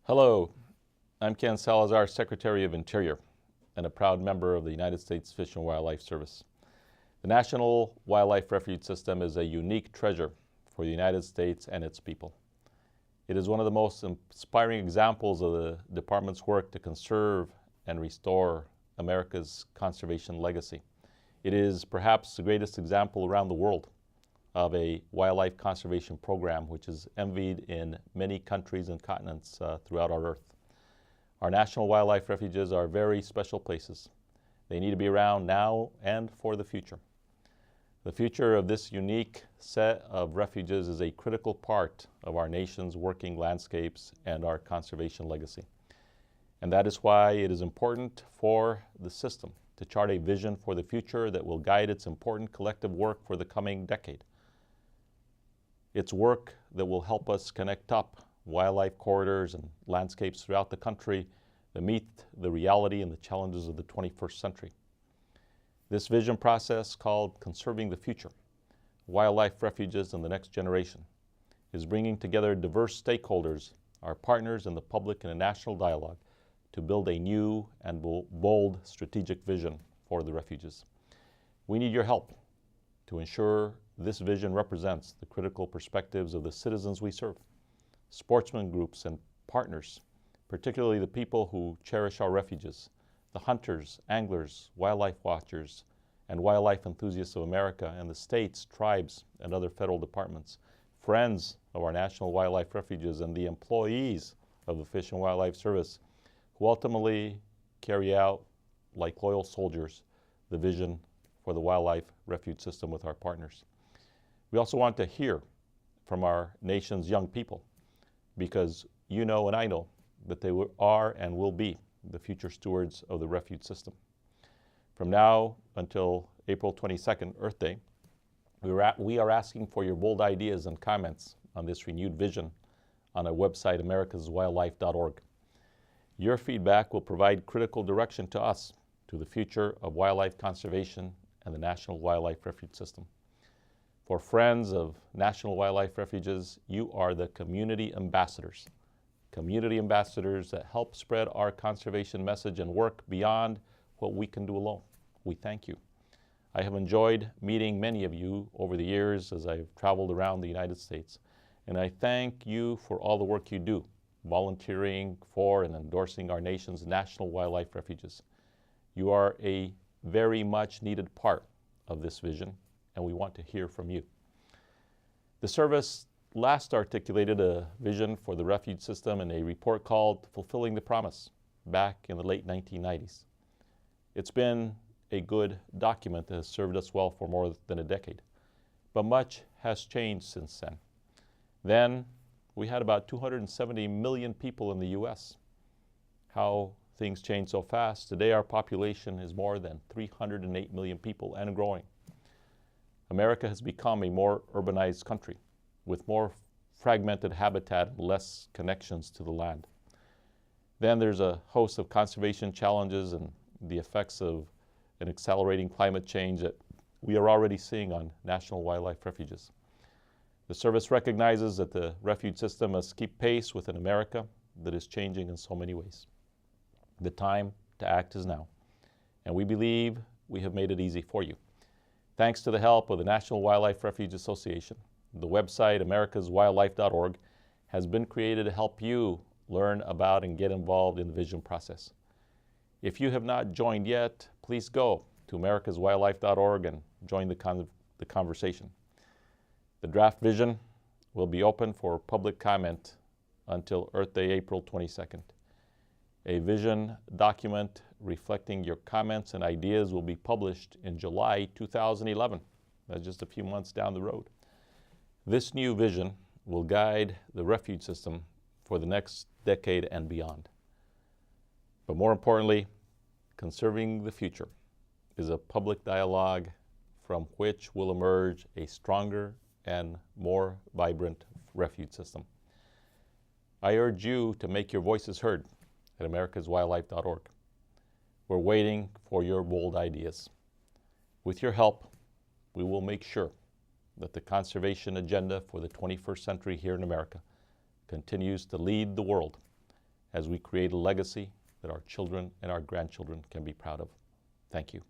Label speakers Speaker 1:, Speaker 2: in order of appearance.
Speaker 1: Hello, I'm Ken Salazar, Secretary of Interior, and a proud member of the United States Fish and Wildlife Service. The National Wildlife Refuge System is a unique treasure for the United States and its people. It is one of the most inspiring examples of the Department's work to conserve and restore America's conservation legacy. It is perhaps the greatest example around the world of a wildlife conservation program which is envied in many countries and continents throughout our earth. Our national wildlife refuges are very special places. They need to be around now and for the future. The future of this unique set of refuges is a critical part of our nation's working landscapes and our conservation legacy. And that is why it is important for the system to chart a vision for the future that will guide its important collective work for the coming decade. It's work that will help us connect up wildlife corridors and landscapes throughout the country that meet the reality and the challenges of the 21st century. This vision process, called Conserving the Future, Wildlife Refuges and the Next Generation, is bringing together diverse stakeholders, our partners and the public in a national dialogue to build a new and bold strategic vision for the refuges. We need your help to ensure this vision represents the critical perspectives of the citizens we serve, sportsman groups and partners, particularly the people who cherish our refuges, the hunters, anglers, wildlife watchers, and wildlife enthusiasts of America and the states, tribes, and other federal departments, friends of our national wildlife refuges, and the employees of the Fish and Wildlife Service who ultimately carry out, like loyal soldiers, the vision for the wildlife refuge system with our partners. We also want to hear from our nation's young people because you know and I know that they are and will be the future stewards of the refuge system. From now until April 22nd, Earth Day, we are asking for your bold ideas and comments on this renewed vision on our website, americaswildlife.org. Your feedback will provide critical direction to us to the future of wildlife conservation and the National Wildlife Refuge System. For friends of National Wildlife Refuges, you are the community ambassadors that help spread our conservation message and work beyond what we can do alone. We thank you. I have enjoyed meeting many of you over the years as I've traveled around the United States, and I thank you for all the work you do, volunteering for and endorsing our nation's National Wildlife Refuges. You are a very much needed part of this vision, and we want to hear from you. The service last articulated a vision for the refuge system in a report called Fulfilling the Promise back in the late 1990s. It's been a good document that has served us well for more than a decade, but much has changed since then. Then we had about 270 million people in the US. How things change so fast. Today our population is more than 308 million people and growing. America has become a more urbanized country with more fragmented habitat and less connections to the land. Then there's a host of conservation challenges and the effects of an accelerating climate change that we are already seeing on national wildlife refuges. The service recognizes that the refuge system must keep pace with an America that is changing in so many ways. The time to act is now, and we believe we have made it easy for you. Thanks to the help of the National Wildlife Refuge Association, the website americaswildlife.org has been created to help you learn about and get involved in the vision process. If you have not joined yet, please go to americaswildlife.org and join the conversation. The draft vision will be open for public comment until Earth Day, April 22nd. A vision document reflecting your comments and ideas will be published in July 2011. That's just a few months down the road. This new vision will guide the refuge system for the next decade and beyond. But more importantly, Conserving the Future is a public dialogue from which will emerge a stronger and more vibrant refuge system. I urge you to make your voices heard at americaswildlife.org. We're waiting for your bold ideas. With your help, we will make sure that the conservation agenda for the 21st century here in America continues to lead the world as we create a legacy that our children and our grandchildren can be proud of. Thank you.